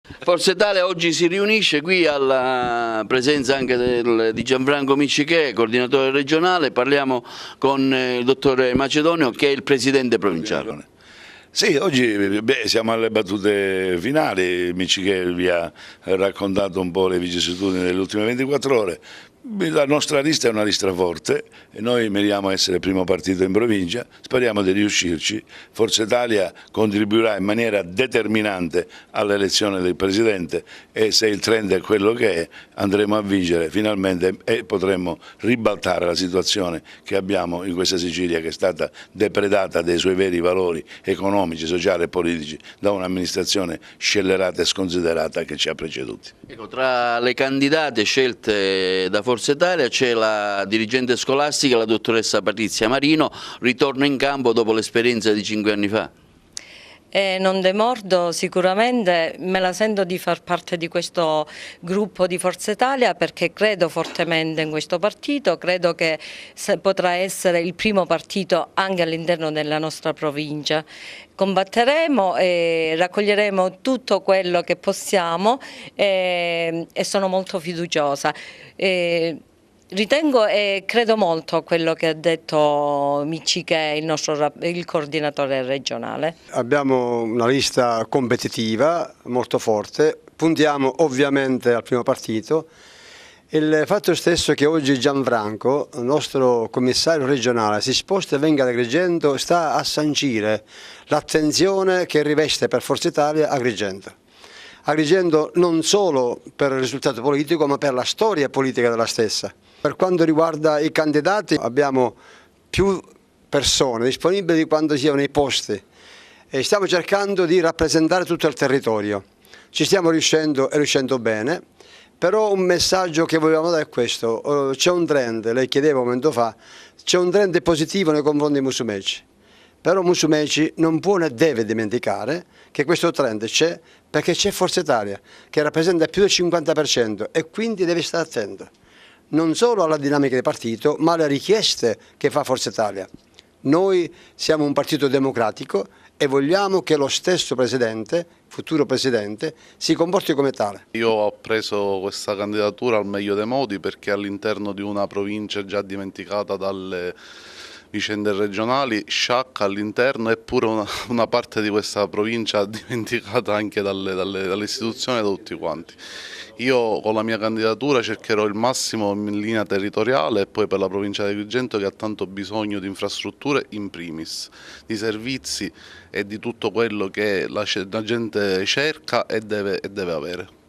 Forza Italia oggi si riunisce qui alla presenza anche di Gianfranco Miccichè, coordinatore regionale. Parliamo con il dottore Macedonio, che è il presidente provinciale. Sì, oggi siamo alle battute finali. Miccichè vi ha raccontato un po' le vicissitudini delle ultime 24 ore. La nostra lista è una lista forte e noi miriamo a essere il primo partito in provincia, speriamo di riuscirci. Forza Italia contribuirà in maniera determinante all'elezione del Presidente e se il trend è quello che è andremo a vincere finalmente e potremo ribaltare la situazione che abbiamo in questa Sicilia, che è stata depredata dei suoi veri valori economici, sociali e politici da un'amministrazione scellerata e sconsiderata che ci ha preceduti. Ecco, tra le candidate scelte da Forza Italia c'è la dirigente scolastica, la dottoressa Patrizia Marino, ritorna in campo dopo l'esperienza di 5 anni fa. Non demordo sicuramente, me la sento di far parte di questo gruppo di Forza Italia perché credo fortemente in questo partito, credo che potrà essere il primo partito anche all'interno della nostra provincia. Combatteremo e raccoglieremo tutto quello che possiamo e sono molto fiduciosa. Ritengo e credo molto a quello che ha detto Miccichè, il coordinatore regionale. Abbiamo una lista competitiva, molto forte, puntiamo ovviamente al primo partito. Il fatto stesso che oggi Gianfranco, il nostro commissario regionale, si sposta e venga ad Agrigento sta a sancire l'attenzione che riveste per Forza Italia Agrigento. Agrigento non solo per il risultato politico ma per la storia politica della stessa. Per quanto riguarda i candidati abbiamo più persone disponibili di quanto siano i posti e stiamo cercando di rappresentare tutto il territorio. Ci stiamo riuscendo e riuscendo bene, però un messaggio che vogliamo dare è questo: c'è un trend, lei chiedeva un momento fa, c'è un trend positivo nei confronti di Musumeci. Però Musumeci non può né deve dimenticare che questo trend c'è perché c'è Forza Italia che rappresenta più del 50% e quindi deve stare attento non solo alla dinamica del partito ma alle richieste che fa Forza Italia. Noi siamo un partito democratico e vogliamo che lo stesso Presidente, futuro Presidente, si comporti come tale. Io ho preso questa candidatura al meglio dei modi perché all'interno di una provincia già dimenticata dalle vicende regionali, sciacca all'interno, eppure una parte di questa provincia dimenticata anche dalle istituzioni e da tutti quanti. Io con la mia candidatura cercherò il massimo in linea territoriale e poi per la provincia di Agrigento, che ha tanto bisogno di infrastrutture in primis, di servizi e di tutto quello che la gente cerca e deve avere.